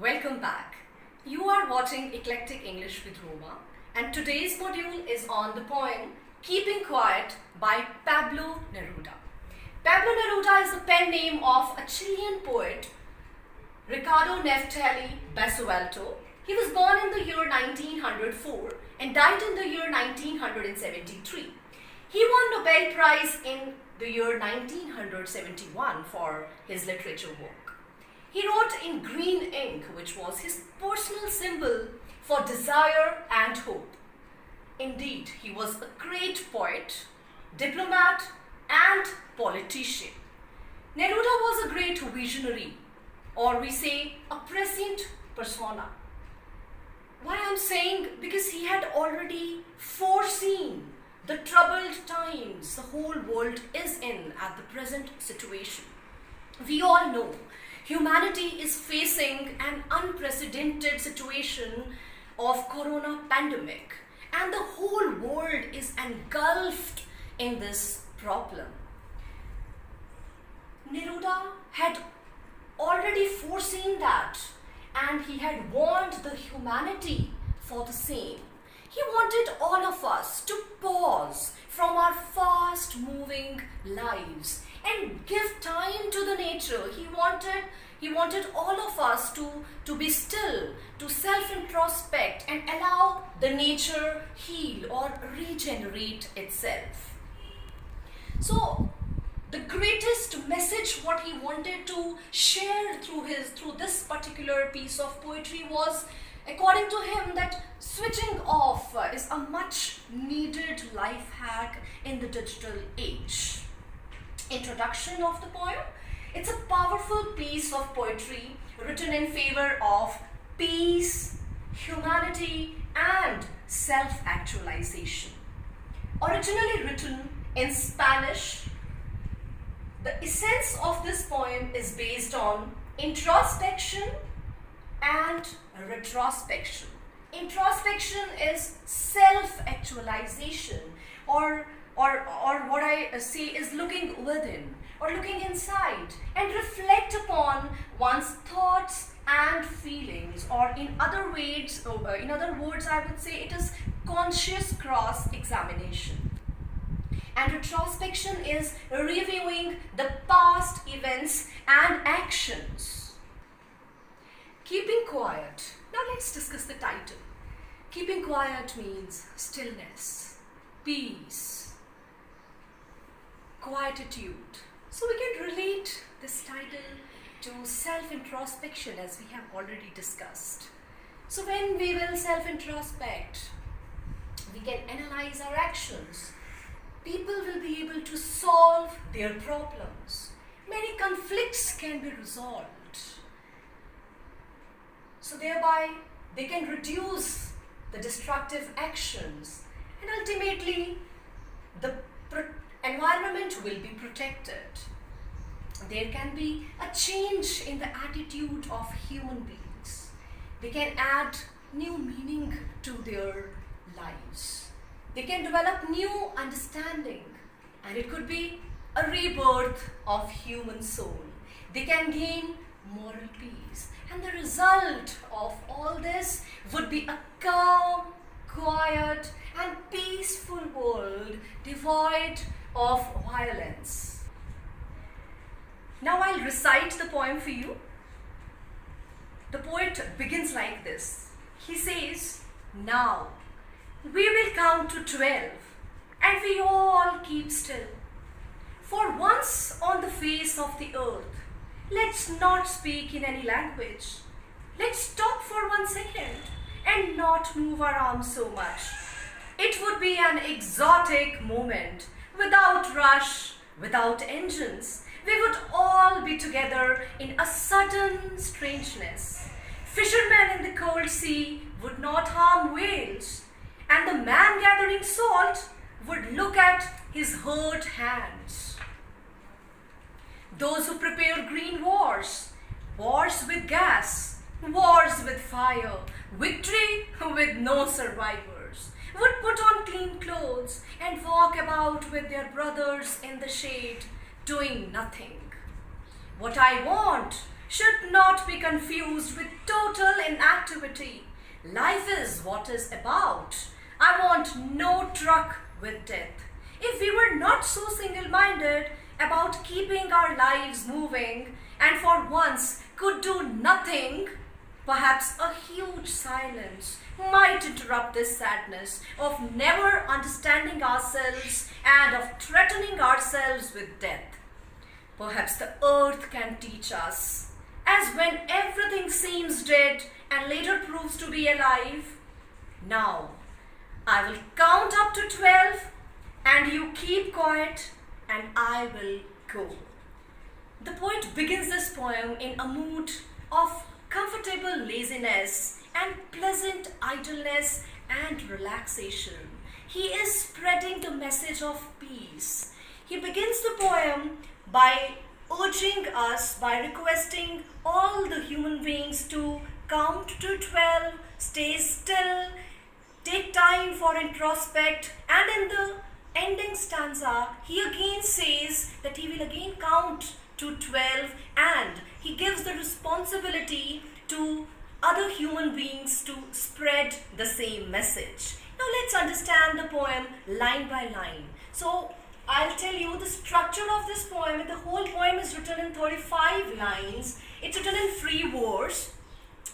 Welcome back. You are watching Eclectic English with Roma, and today's module is on the poem Keeping Quiet by Pablo Neruda. Pablo Neruda is the pen name of a Chilean poet, Ricardo Neftali Basualto. He was born in the year 1904 and died in the year 1973. He won Nobel Prize in the year 1971 for his literature work. He wrote in green ink, which was his personal symbol for desire and hope. Indeed, he was a great poet, diplomat, and politician. Neruda was a great visionary, or we say a prescient persona. Why I'm saying? Because he had already foreseen the troubled times the whole world is in at the present situation. We all know humanity is facing an unprecedented situation of corona pandemic, and the whole world is engulfed in this problem. Neruda had already foreseen that, and he had warned the humanity for the same. He wanted all of us to pause from our fast moving lives and give time to the nature. He wanted all of us to be still, to self-introspect and allow the nature heal or regenerate itself. So the greatest message what he wanted to share through this particular piece of poetry was, according to him, that switching off is a much needed life hack in the digital age. Introduction of the poem. It's a powerful piece of poetry written in favor of peace, humanity, and self-actualization. Originally written in Spanish, the essence of this poem is based on introspection and retrospection. Introspection is self-actualization, or what I say is looking within or looking inside and reflect upon one's thoughts and feelings, or in other words I would say it is conscious cross-examination. And retrospection is reviewing the past events and actions. Keeping quiet. Now let's discuss the title. Keeping quiet means stillness, peace, quietude. So we can relate this title to self-introspection, as we have already discussed. So when we will self-introspect, we can analyze our actions. People will be able to solve their problems. Many conflicts can be resolved. So thereby they can reduce the destructive actions, and ultimately the environment will be protected. There can be a change in the attitude of human beings. They can add new meaning to their lives. They can develop new understanding, and it could be a rebirth of human soul. They can gain moral peace, and the result of all this would be a calm, quiet, and peaceful world devoid of violence. Now I'll recite the poem for you. The poet begins like this. He says, "Now we will count to 12, and we all keep still. For once on the face of the earth, let's not speak in any language. Let's stop for 1 second and not move our arms so much. It would be an exotic moment, without rush, without engines. We would all be together in a sudden strangeness. Fishermen in the cold sea would not harm whales, and the man gathering salt would look at his hurt hands. Those who prepare green wars, wars with gas, wars with fire, victory with no survivors, would put on clean clothes and walk about with their brothers in the shade, doing nothing. What I want should not be confused with total inactivity. Life is what is about. I want no truck with death. If we were not so single-minded about keeping our lives moving and for once could do nothing, perhaps a huge silence might interrupt this sadness of never understanding ourselves and of threatening ourselves with death. Perhaps the earth can teach us, as when everything seems dead and later proves to be alive. Now, I will count up to 12 and you keep quiet and I will go. The poet begins this poem in a mood of comfortable laziness and pleasant idleness and relaxation. He is spreading the message of peace. He begins the poem by urging us, by requesting all the human beings to count to 12, stay still, take time for introspect, and in the ending stanza, he again says that he will again count to 12 and he gives the responsibility to other human beings to spread the same message. Now let's understand the poem line by line. So I'll tell you the structure of this poem. The whole poem is written in 35 lines. It's written in free verse.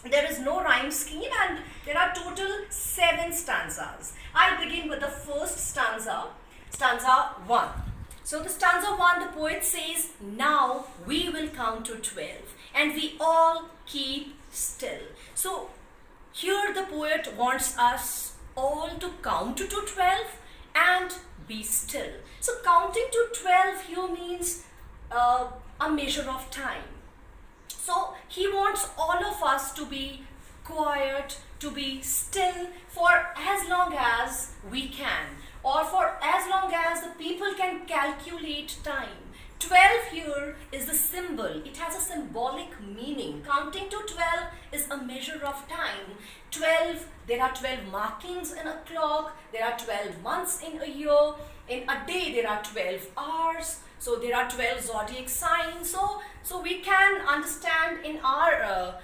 There is no rhyme scheme and there are total 7 stanzas. I'll begin with the first stanza, stanza 1. So the stanza 1, the poet says, now we will count to 12 and we all keep still. So here the poet wants us all to count to 12 and be still. So counting to 12 here means a measure of time. So he wants all of us to be quiet, to be still for as long as we can, or for as long as the people can calculate time. 12 here is the symbol. It has a symbolic meaning. Counting to 12 is a measure of time. 12, there are 12 markings in a clock. There are 12 months in a year. In a day, there are 12 hours. So there are 12 zodiac signs. So we can understand in our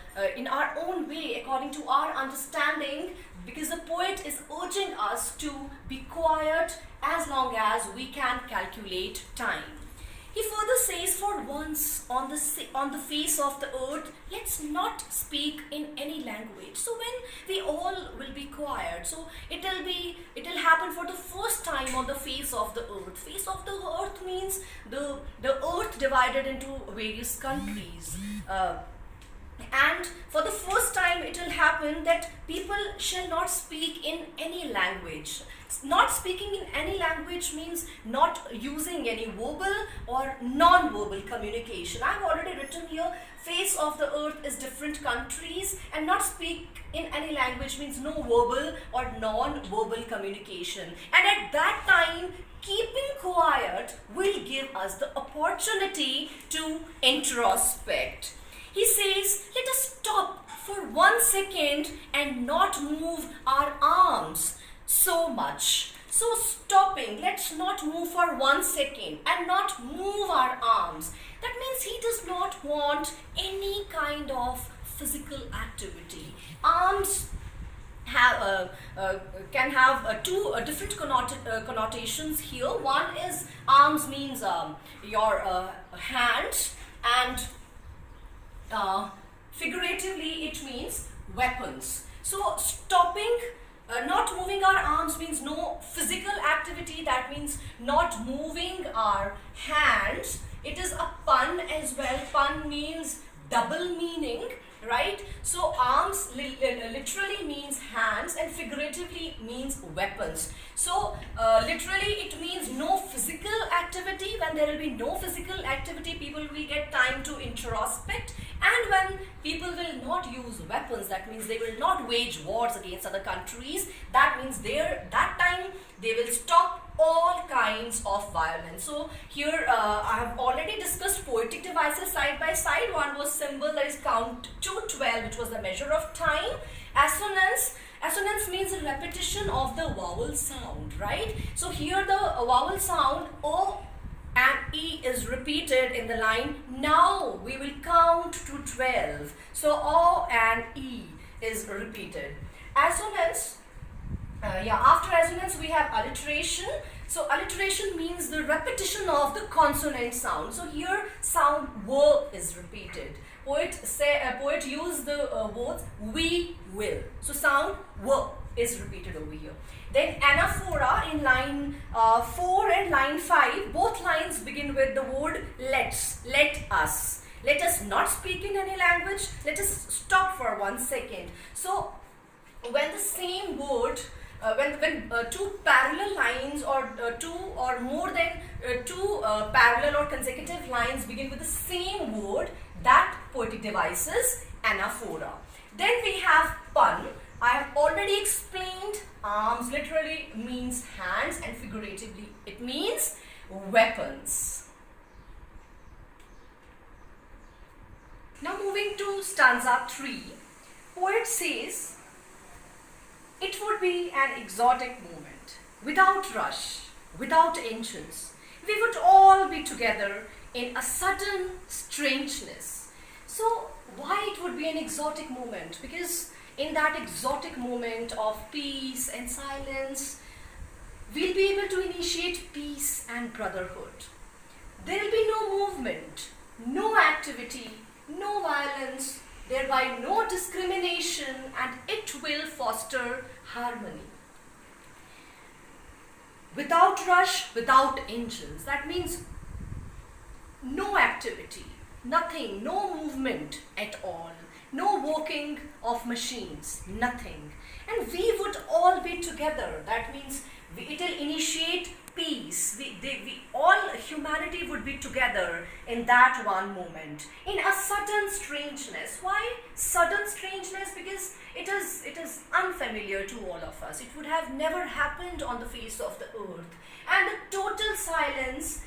own way, according to our understanding, because the poet is urging us to be quiet as long as we can calculate time. He further says, for once on the face of the earth, let's not speak in any language. So when we all will be quiet, so it will happen for the first time on the face of the earth. Face of the earth means the earth divided into various countries. And for the first time it will happen that people shall not speak in any language. Not speaking in any language means not using any verbal or non-verbal communication. I've already written here, face of the earth is different countries, and not speak in any language means no verbal or non-verbal communication. And at that time, keeping quiet will give us the opportunity to introspect. He says, let us stop for 1 second and not move our arms so much. So stopping, let's not move for 1 second and not move our arms. That means he does not want any kind of physical activity. Arms can have two different connotations here. One is arms means your hands, and figuratively it means weapons. So stopping, not moving our arms means no physical activity. That means not moving our hands. It is a pun as well. Pun means double meaning, right? So arms literally means hands and figuratively means weapons. So literally it means no physical activity. When there will be no physical activity, people will get time to introspect. And when people will not use weapons, that means they will not wage wars against other countries. That means that time they will stop all kinds of violence. So here I have already discussed poetic devices side by side. One was symbol, that is count to 12, which was the measure of time. Assonance means a repetition of the vowel sound, right? So here the vowel sound O and E is repeated in the line. Now we will count to 12. So O and E is repeated. Assonance, after assonance we have alliteration. So alliteration means the repetition of the consonant sound. So here sound W is repeated. Poet use the words we will. So sound W is repeated over here. Then anaphora in line 4 and line 5, both lines begin with the word let's, let us. Let us not speak in any language. Let us stop for 1 second. So when the same word, when two parallel lines or two or more than two parallel or consecutive lines begin with the same word, that poetic device is anaphora. Then we have pun. I have already explained. Arms literally means hands and figuratively it means weapons. Now moving to stanza 3, poet says, it would be an exotic moment, without rush, without engines. We would all be together in a sudden strangeness. So why it would be an exotic moment? Because in that exotic moment of peace and silence, we'll be able to initiate peace and brotherhood. There will be no movement, no activity, no violence, thereby no discrimination, and it will foster harmony. Without rush, without engines. That means no activity, nothing, no movement at all. No working of machines, nothing. And we would all be together. That means it will initiate peace. All humanity would be together in that one moment. In a sudden strangeness. Why sudden strangeness? Because it is unfamiliar to all of us. It would have never happened on the face of the earth. And the total silence,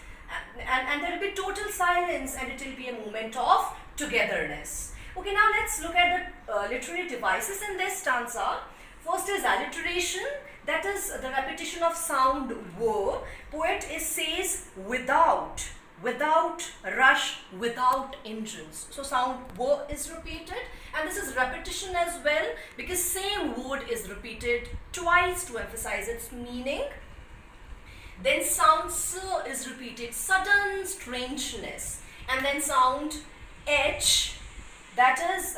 and there will be total silence, and it will be a moment of togetherness. Okay, now let's look at the literary devices in this stanza. First is alliteration, that is the repetition of sound W. Poet says without rush, without engines. So sound W is repeated, and this is repetition as well because same word is repeated twice to emphasize its meaning. Then sound S is repeated, sudden strangeness, and then sound H. That is,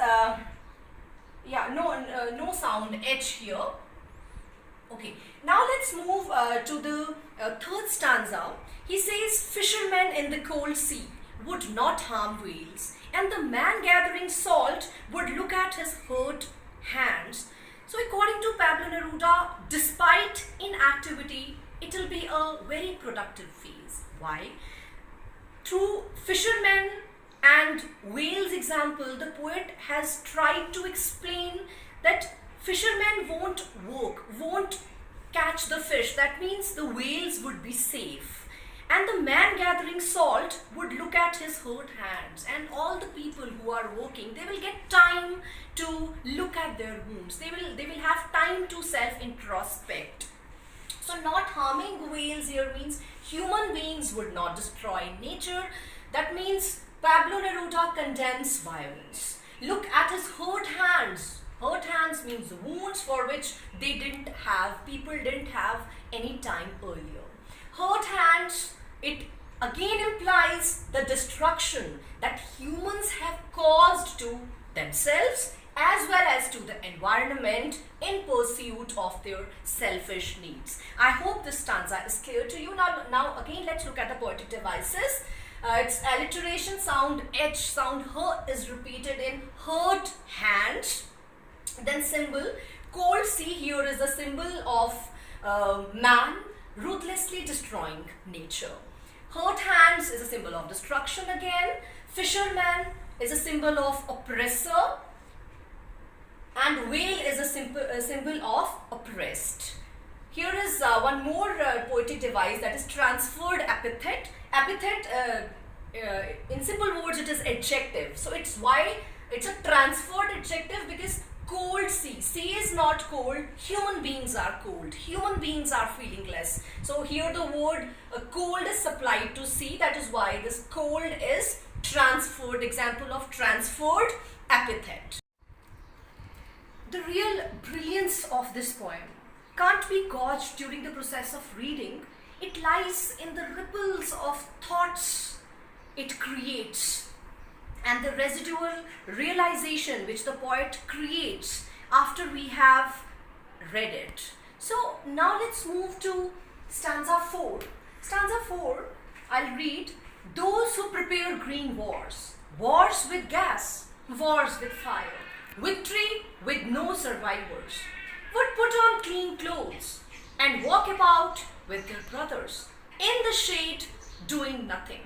no sound H here. Okay, now let's move to the third stanza. He says, fishermen in the cold sea would not harm whales, and the man gathering salt would look at his hurt hands. So according to Pablo Neruda, despite inactivity, it will be a very productive phase. Why? Through fishermen and whales example, the poet has tried to explain that fishermen won't work, won't catch the fish. That means the whales would be safe. And the man gathering salt would look at his hurt hands, and all the people who are working, they will get time to look at their wounds. They will have time to self-introspect. So not harming whales here means human beings would not destroy nature. That means Pablo Neruda condemns violence. Look at his hurt hands. Hurt hands means wounds for which people didn't have any time earlier. Hurt hands, it again implies the destruction that humans have caused to themselves as well as to the environment in pursuit of their selfish needs. I hope this stanza is clear to you. Now again, let's look at the poetic devices. It's alliteration, sound H, sound H is repeated in hurt hands. Then symbol, cold sea here is a symbol of man ruthlessly destroying nature. Hurt hands is a symbol of destruction again. Fisherman is a symbol of oppressor. And whale is a symbol of oppressed. Here is one more poetic device, that is transferred epithet. Epithet, in simple words, it is adjective. So it's why it's a transferred adjective, because cold sea. Sea is not cold, human beings are cold, human beings are feeling less. So here the word cold is supplied to C, that is why this cold is transferred, example of transferred epithet. The real brilliance of this poem can't be gauged during the process of reading. It lies in the ripples of thoughts it creates and the residual realization which the poet creates after we have read it. So now let's move to stanza 4. Stanza 4, I'll read, those who prepare green wars, wars with gas, wars with fire, victory with no survivors, would put on clean clothes and walk about with their brothers in the shade doing nothing.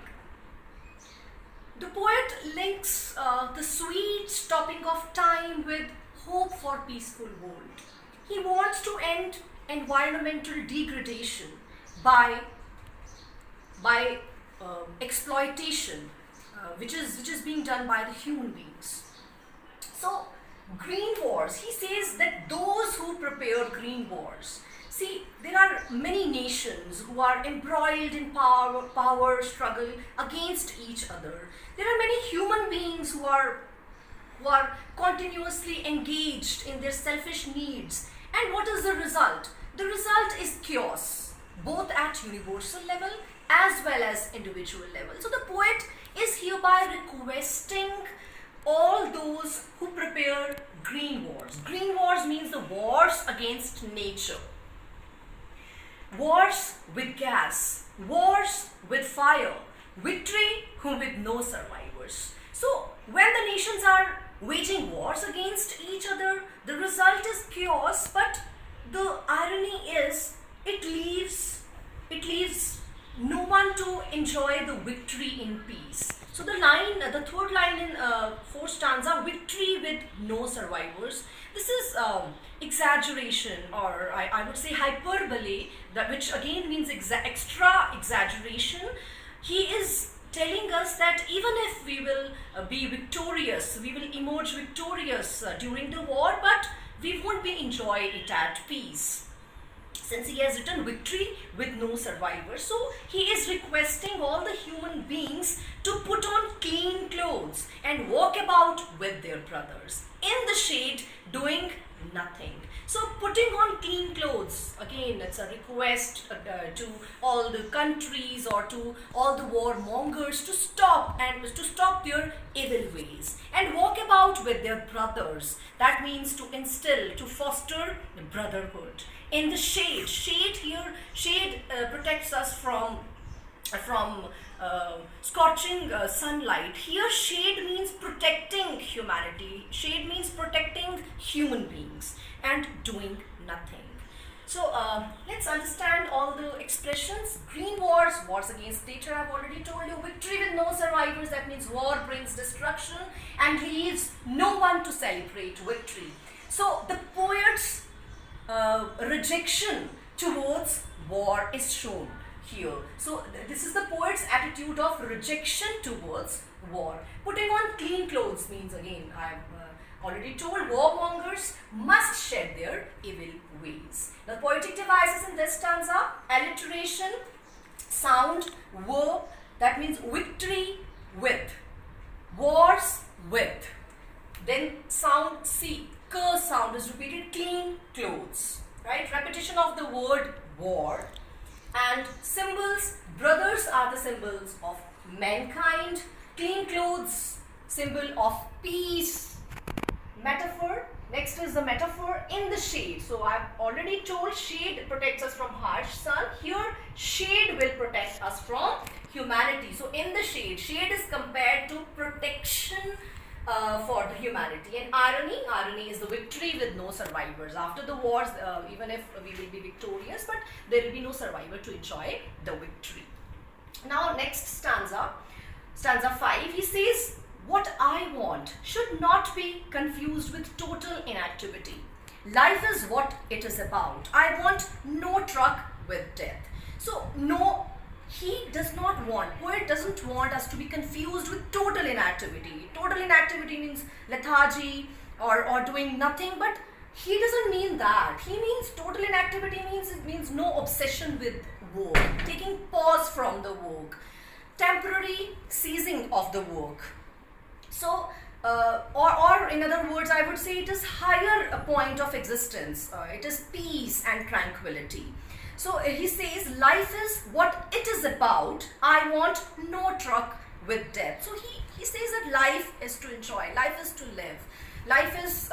The poet links the sweet stopping of time with hope for peaceful world. He wants to end environmental degradation by exploitation, which is being done by the human beings. So green wars, he says that those who prepare green wars. See, there are many nations who are embroiled in power struggle against each other. There are many human beings who are continuously engaged in their selfish needs. And what is the result? The result is chaos, both at universal level as well as individual level. So the poet is hereby requesting all those who prepare green wars. Green wars means the wars against nature. Wars with gas, wars with fire, victory with no survivors. So when the nations are waging wars against each other, the result is chaos, but the irony is it leaves no one to enjoy the victory in peace. So the third line in fourth stanza, victory with no survivors. This is exaggeration, or I would say hyperbole, which again means extra exaggeration. He is telling us that even if we will be victorious, we will emerge victorious during the war, but we won't be enjoy it at peace. Since he has written victory with no survivors, so he is requesting all the human beings to put on clean clothes and walk about with their brothers in the shade doing nothing. So putting on clean clothes, again it's a request to all the countries or to all the warmongers to stop their evil ways and walk about with their brothers. That means to instill, to foster brotherhood. In the shade, shade protects us from scorching sunlight. Here shade means protecting humanity, shade means protecting human beings and doing nothing. So let's understand all the expressions. Green wars, wars against nature, I've already told you. Victory with no survivors, that means war brings destruction and leaves no one to celebrate victory. So the poet's rejection towards war is shown here. So this is the poet's attitude of rejection towards war. Putting on clean clothes means, again I've already told, warmongers must shed their evil ways. The poetic devices in this stanza: alliteration, sound, verb, that means victory with, wars with, then sound C, K sound is repeated, clean clothes, right? Repetition of the word war. And symbols, brothers are the symbols of mankind, clean clothes, symbol of peace. Metaphor, next is the metaphor in the shade. So I've already told shade protects us from harsh sun. Here shade will protect us from humanity. So in the shade, shade is compared to protection for the humanity. And irony is the victory with no survivors. After the wars, even if we will be victorious, but there will be no survivor to enjoy the victory. Now next stanza, stanza 5, he says, what I want should not be confused with total inactivity. Life is what it is about. I want no truck with death. So no, he does not want, poet doesn't want us to be confused with total inactivity. Total inactivity means lethargy or doing nothing, but he doesn't mean that. He means total inactivity means it means no obsession with work, taking pause from the work, temporary ceasing of the work. So, or in other words, I would say it is higher a point of existence. It is peace and tranquility. So he says, life is what it is about. I want no truck with death. So he says that life is to enjoy, life is to live, life is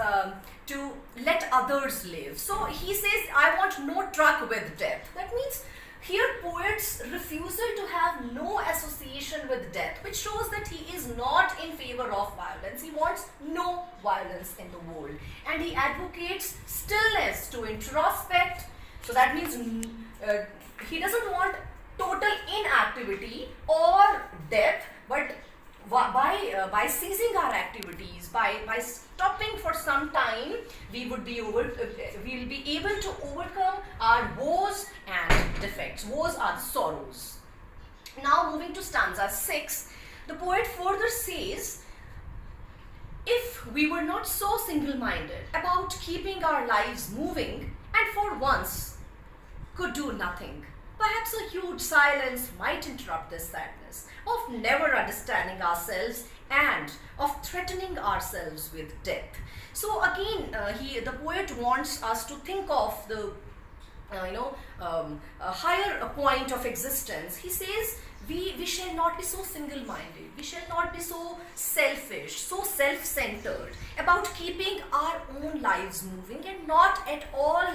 to let others live. So he says, I want no truck with death. That means here poet's refusal to have no association with death, which shows that he is not in favor of violence. He wants no violence in the world. And he advocates stillness to introspect. So that means he doesn't want total inactivity or death, but by ceasing our activities, by stopping for some time, we will be able to overcome our woes and defects. Woes are sorrows. Now moving to stanza 6, the poet further says, if we were not so single-minded about keeping our lives moving and for once could do nothing, perhaps a huge silence might interrupt this sadness of never understanding ourselves and of threatening ourselves with death. So again, the poet wants us to think of the a higher point of existence. He says, we shall not be so single-minded, we shall not be so selfish, so self-centered about keeping our own lives moving and not at all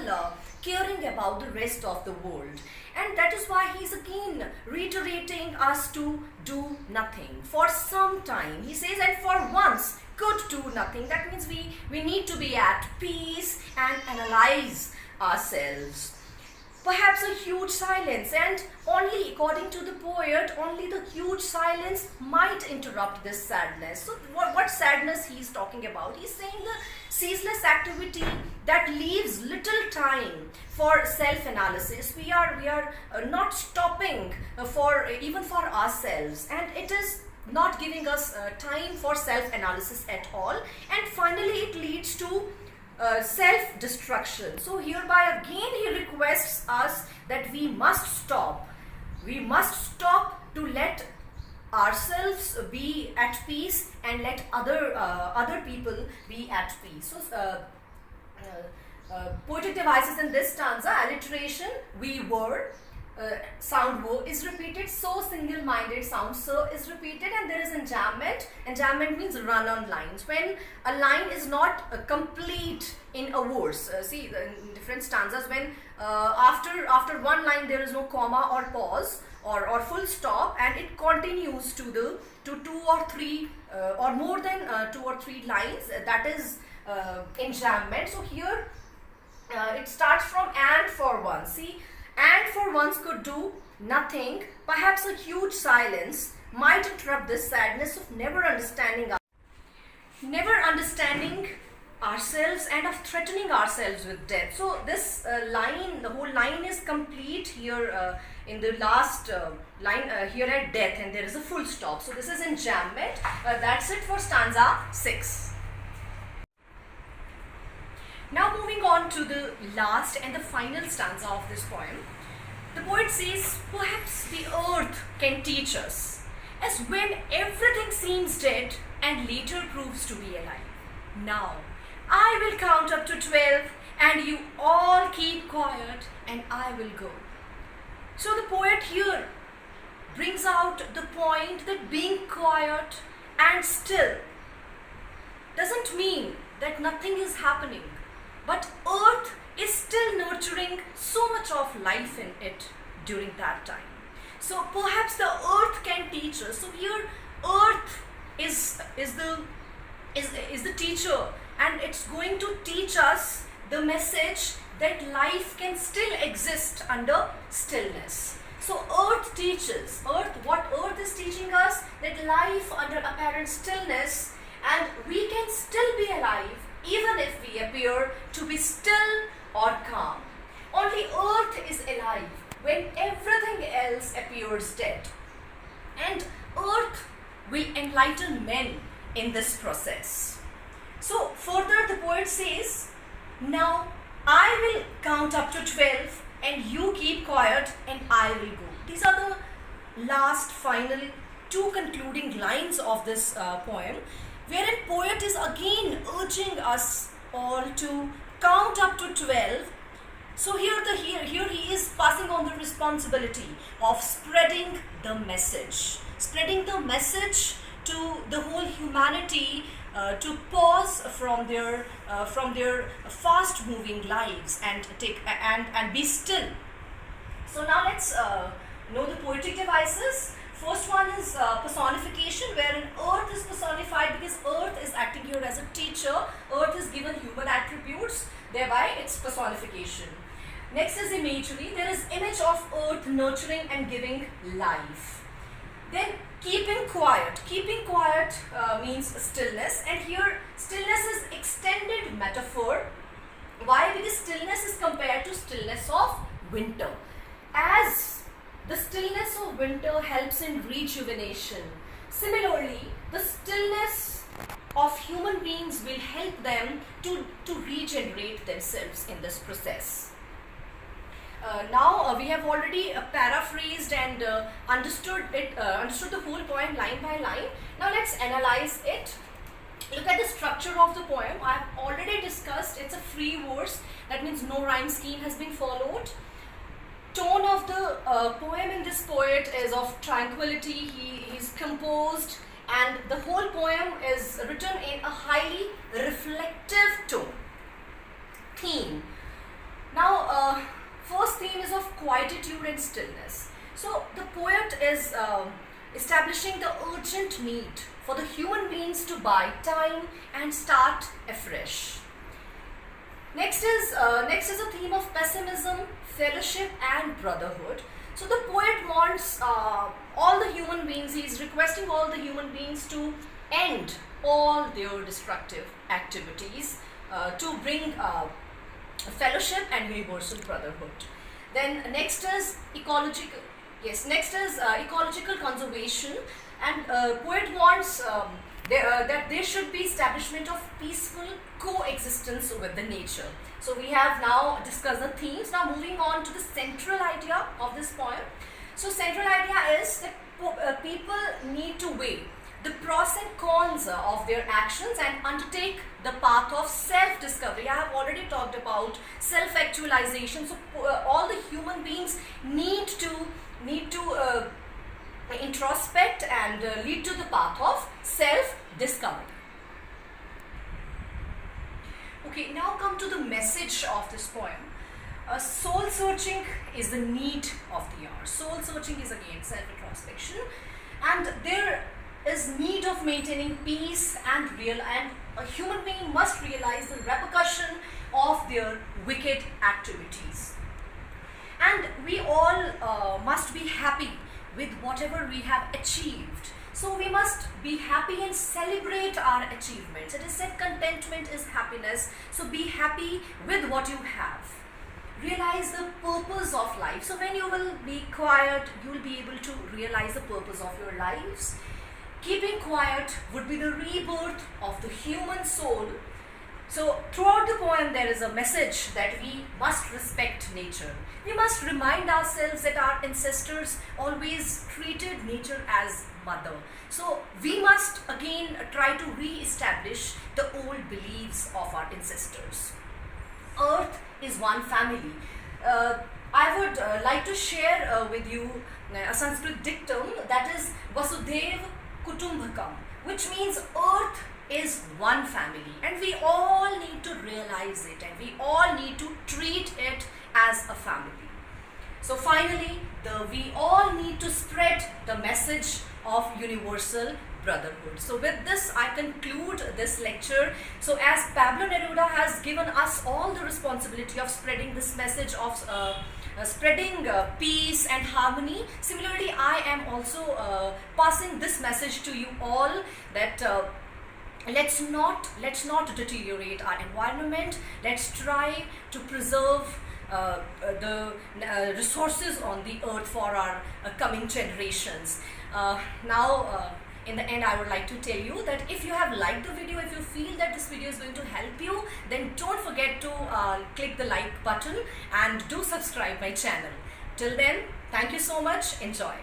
caring about the rest of the world. And that is why he is again reiterating us to do nothing for some time. He says, and for once could do nothing. That means we need to be at peace and analyze ourselves. Perhaps a huge silence, and only according to the poet, only the huge silence might interrupt this sadness. So what sadness he is talking about? He is saying the ceaseless activity that leaves little time for self-analysis. We are not stopping even for ourselves, and it is not giving us time for self-analysis at all. And finally it leads to self-destruction. So hereby again he requests us that we must stop. We must stop to let ourselves be at peace and let other people be at peace. So poetic devices in this stanza: alliteration, we were, sound wo is repeated, so single-minded sound so is repeated, and there is enjambment. Enjambment means run-on lines. When a line is not complete in a verse, see in different stanzas, when after one line there is no comma or pause or full stop, and it continues to two or three or more than 2 or 3 lines, that is enjambment. So here it starts from and for once. See, and for once could do nothing, perhaps a huge silence might interrupt this sadness of never understanding ourselves and of threatening ourselves with death. So this line, the whole line is complete here in the last line here at death, and there is a full stop. So this is enjambment. That's it for stanza 6. Now moving on to the last and the final stanza of this poem, the poet says, perhaps the earth can teach us, as when everything seems dead and later proves to be alive. Now, I will count up to 12 and you all keep quiet and I will go. So the poet here brings out the point that being quiet and still doesn't mean that nothing is happening. But earth is still nurturing so much of life in it during that time. So perhaps the earth can teach us. So here earth is the teacher, and it's going to teach us the message that life can still exist under stillness. So earth teaches, what earth is teaching us, that life under apparent stillness, and we can still be alive even if we appear to be still or calm. Only earth is alive when everything else appears dead. And earth will enlighten men in this process. So further the poet says, Now I will count up to 12 and you keep quiet and I will go. These are the last final two concluding lines of this poem, wherein poet is again urging us all to count up to 12. So here he is passing on the responsibility of spreading the message to the whole humanity, to pause from their fast moving lives and be still. So now let's know the poetic devices. First one is personification, wherein earth is personified because earth is acting here as a teacher. Earth is given human attributes, thereby it's personification. Next is imagery. There is image of earth nurturing and giving life. Then keeping quiet. Keeping quiet means stillness, and here stillness is extended metaphor. Why? Because stillness is compared to stillness of winter. As the stillness of winter helps in rejuvenation, similarly the stillness of human beings will help them to regenerate themselves in this process. Now we have already paraphrased and understood the whole poem line by line. Now let's analyze it. Look at the structure of the poem. I have already discussed it's a free verse. That means no rhyme scheme has been followed. Tone of the poem in this poet is of tranquility. He is composed, and the whole poem is written in a highly reflective tone. Theme. Now first theme is of quietude and stillness. So the poet is establishing the urgent need for the human beings to buy time and start afresh. Next is a theme of pessimism, fellowship and brotherhood. So the poet wants all the human beings, he is requesting all the human beings to end all their destructive activities, to bring fellowship and universal brotherhood. Then next is ecological conservation, and poet wants that there should be establishment of peaceful coexistence with the nature. So we have now discussed the themes. Now moving on to the central idea of this poem. So central idea is that people need to weigh the pros and cons of their actions and undertake the path of self-discovery. I have already talked about self-actualization. So all the human beings need to introspect and lead to the path of self-discovery. Okay, now come to the message of this poem. Soul searching is the need of the hour. Soul searching is again self-introspection, and there is need of maintaining peace and a human being must realize the repercussion of their wicked activities. And we all must be happy with whatever we have achieved. So we must be happy and celebrate our achievements. It is said contentment is happiness. So be happy with what you have. Realize the purpose of life. So when you will be quiet, you will be able to realize the purpose of your lives. Keeping quiet would be the rebirth of the human soul. So throughout the poem there is a message that we must respect nature. We must remind ourselves that our ancestors always treated nature as mother. So we must again try to re-establish the old beliefs of our ancestors. Earth is one family. I would like to share with you a Sanskrit dictum, that is Vasudev Kutumbakam, which means earth is one family, and we all need to realize it, and we all need to treat it as a family. So finally, we all need to spread the message of universal brotherhood. So with this, I conclude this lecture. So as Pablo Neruda has given us all the responsibility of spreading this message of spreading peace and harmony, similarly I am also passing this message to you all, that let's not deteriorate our environment. Let's try to preserve the resources on the earth for our coming generations. Now in the end, I would like to tell you that if you have liked the video, if you feel that this video is going to help you, then don't forget to click the like button and do subscribe my channel. Till then, thank you so much. Enjoy.